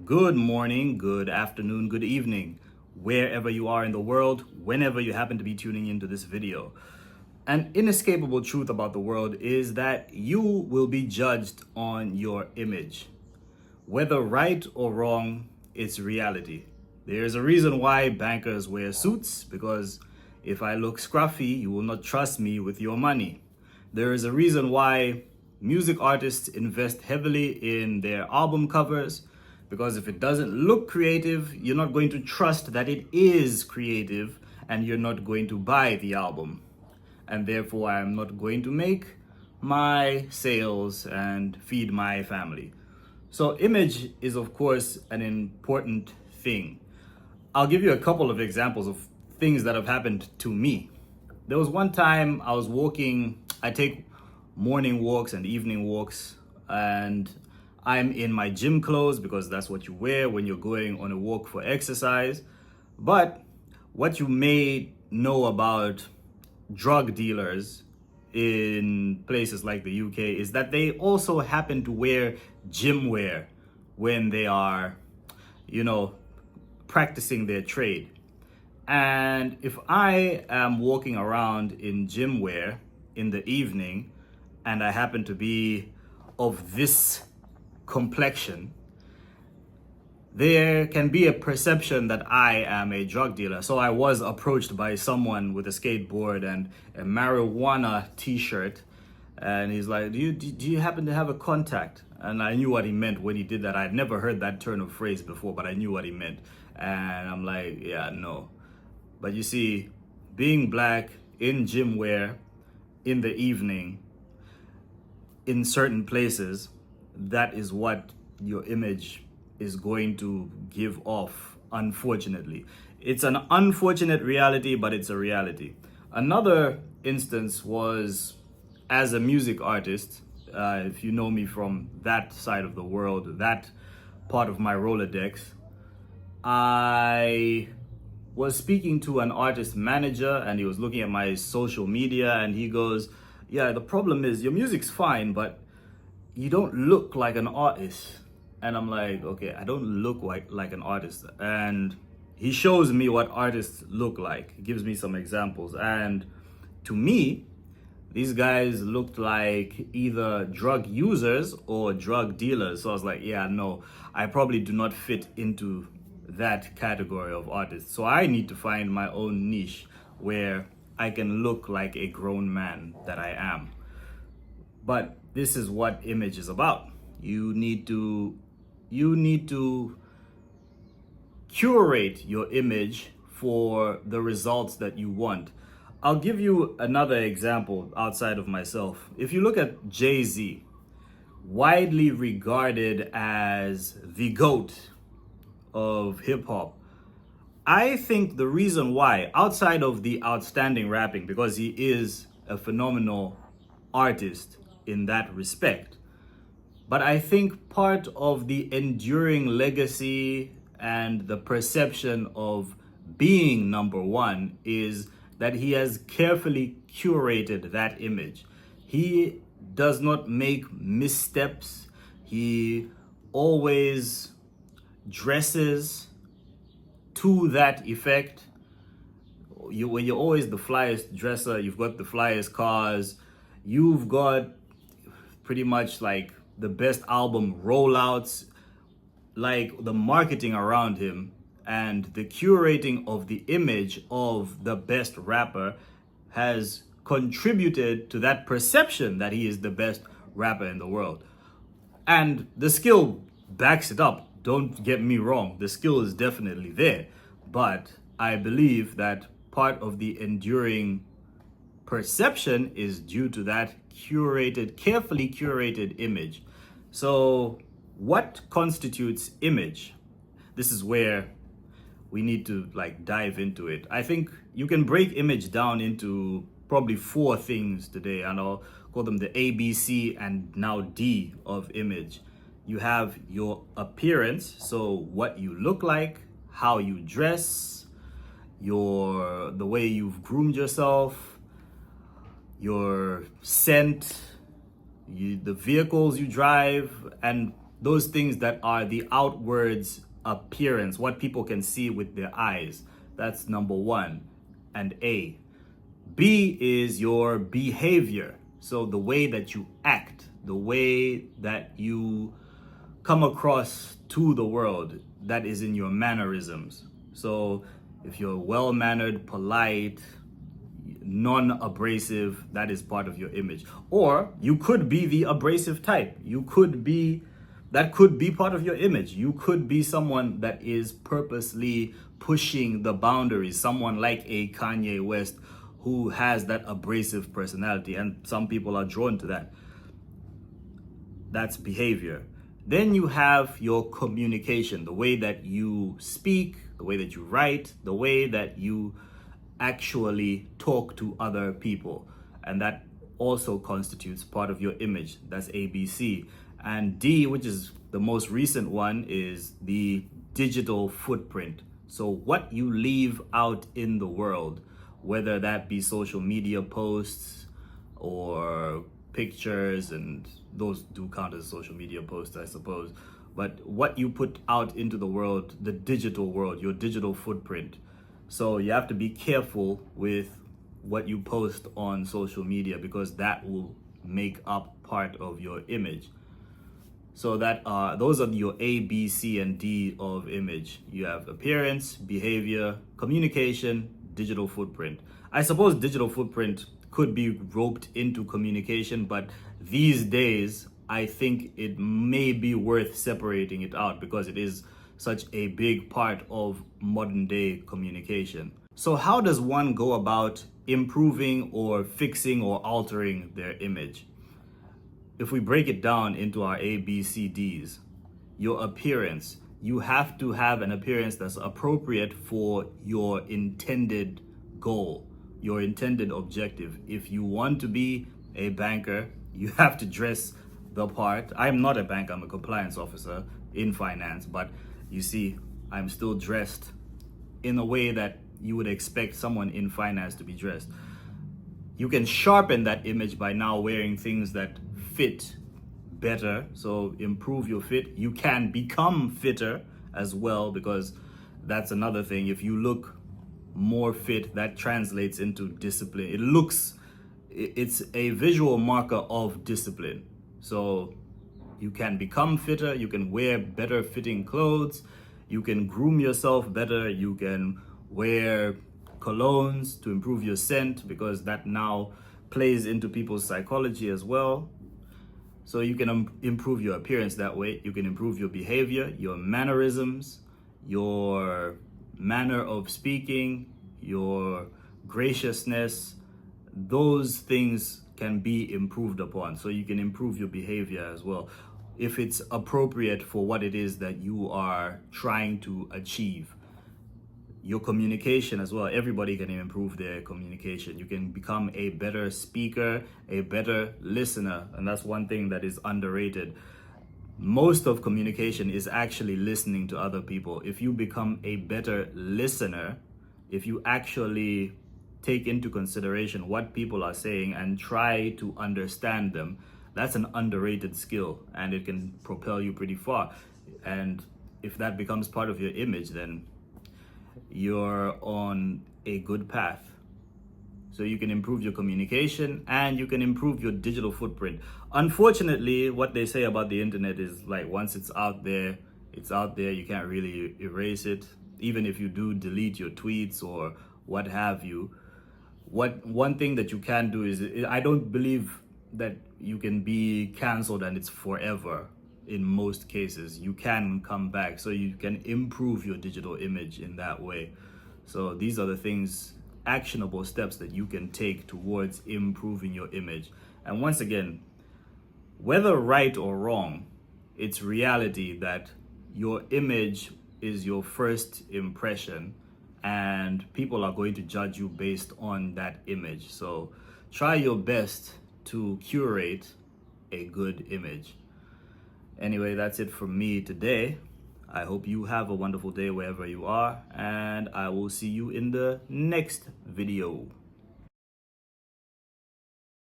Good morning, good afternoon, good evening, wherever you are in the world, whenever you happen to be tuning into this video. An inescapable truth about the world is that you will be judged on your image. Whether right or wrong, it's reality. There's a reason why bankers wear suits, because if I look scruffy, you will not trust me with your money. There is a reason why music artists invest heavily in their album covers, because if it doesn't look creative, you're not going to trust that it is creative and you're not going to buy the album. And therefore, I am not going to make my sales and feed my family. So image is, of course, an important thing. I'll give you a couple of examples of things that have happened to me. There was one time I was walking, I take morning walks and evening walks, and I'm in my gym clothes because that's what you wear when you're going on a walk for exercise. But what you may know about drug dealers in places like the UK is that they also happen to wear gym wear when they are, practicing their trade. And if I am walking around in gym wear in the evening and I happen to be of this complexion, there can be a perception that I am a drug dealer. So I was approached by someone with a skateboard and a marijuana t-shirt, and he's like, do you happen to have a contact? And I knew what he meant when he did that. I'd never heard that turn of phrase before, but I knew what he meant. And I'm like, yeah, no. But you see, being black in gym wear in the evening in certain places, that is what your image is going to give off, unfortunately. It's an unfortunate reality, but it's a reality. Another instance was as a music artist. If you know me from that side of the world, that part of my Rolodex, I was speaking to an artist manager and he was looking at my social media and he goes, yeah, the problem is your music's fine, but you don't look like an artist. And I'm like, okay, I don't look like an artist. And he shows me what artists look like. He gives me some examples. And to me, these guys looked like either drug users or drug dealers. So I was like, yeah, no, I probably do not fit into that category of artists. So I need to find my own niche where I can look like a grown man that I am. But this is what image is about. You need to curate your image for the results that you want. I'll give you another example outside of myself. If you look at Jay-Z, widely regarded as the GOAT of hip hop, I think the reason why, outside of the outstanding rapping, because he is a phenomenal artist in that respect, but I think part of the enduring legacy and the perception of being number one is that he has carefully curated that image. He does not make missteps. He always dresses to that effect. When you're always the flyest dresser, you've got the flyest cars, you've got pretty much like the best album rollouts, like the marketing around him and the curating of the image of the best rapper has contributed to that perception that he is the best rapper in the world. And the skill backs it up. Don't get me wrong, the skill is definitely there. But I believe that part of the enduring perception is due to that carefully curated image. So what constitutes image? This is where we need to dive into it. I think you can break image down into probably 4 things today, and I'll call them the A, B, C, and now D of image. You have your appearance, so what you look like, how you dress, the way you've groomed yourself, your scent, the vehicles you drive, and those things that are the outwards appearance, what people can see with their eyes. That's number one and A. B is your behavior. So the way that you act, the way that you come across to the world, that is in your mannerisms. So if you're well-mannered, polite, non-abrasive, that is part of your image. Or you could be the abrasive type. That could be part of your image. You could be someone that is purposely pushing the boundaries, someone like a Kanye West who has that abrasive personality, and some people are drawn to that. That's behavior. Then you have your communication, the way that you speak, the way that you write, the way that you actually talk to other people. And that also constitutes part of your image. That's ABC. And D, which is the most recent one, is the digital footprint. So what you leave out in the world, whether that be social media posts or pictures, and those do count as social media posts, I suppose. But what you put out into the world, the digital world, your digital footprint. So you have to be careful with what you post on social media, because that will make up part of your image. So those are your A, B, C, and D of image. You have appearance, behavior, communication, digital footprint. I suppose digital footprint could be roped into communication, but these days I think it may be worth separating it out because it is such a big part of modern day communication. So how does one go about improving or fixing or altering their image? If we break it down into our A, B, C, Ds, your appearance, you have to have an appearance that's appropriate for your intended goal, your intended objective. If you want to be a banker, you have to dress the part. I'm not a banker, I'm a compliance officer in finance, but you see, I'm still dressed in a way that you would expect someone in finance to be dressed. You can sharpen that image by now wearing things that fit better, so improve your fit. You can become fitter as well, because that's another thing. If you look more fit, that translates into discipline. It's a visual marker of discipline. So you can become fitter, you can wear better fitting clothes, you can groom yourself better, you can wear colognes to improve your scent, because that now plays into people's psychology as well. So you can improve your appearance that way. You can improve your behavior, your mannerisms, your manner of speaking, your graciousness. Those things can be improved upon. So you can improve your behavior as well, if it's appropriate for what it is that you are trying to achieve. Your communication as well. Everybody can improve their communication. You can become a better speaker, a better listener. And that's one thing that is underrated. Most of communication is actually listening to other people. If you become a better listener, if you actually take into consideration what people are saying and try to understand them, that's an underrated skill, and it can propel you pretty far. And if that becomes part of your image, then you're on a good path. So you can improve your communication and you can improve your digital footprint. Unfortunately, what they say about the internet is, like, once it's out there, it's out there. You can't really erase it. Even if you do delete your tweets or what have you, one thing that you can do is, I don't believe that you can be canceled and it's forever. In most cases, you can come back, so you can improve your digital image in that way. So these are the things, actionable steps that you can take towards improving your image. And once again, whether right or wrong, it's reality that your image is your first impression, and people are going to judge you based on that image. So try your best to curate a good image. Anyway, that's it from me today. I hope you have a wonderful day wherever you are, and I will see you in the next video.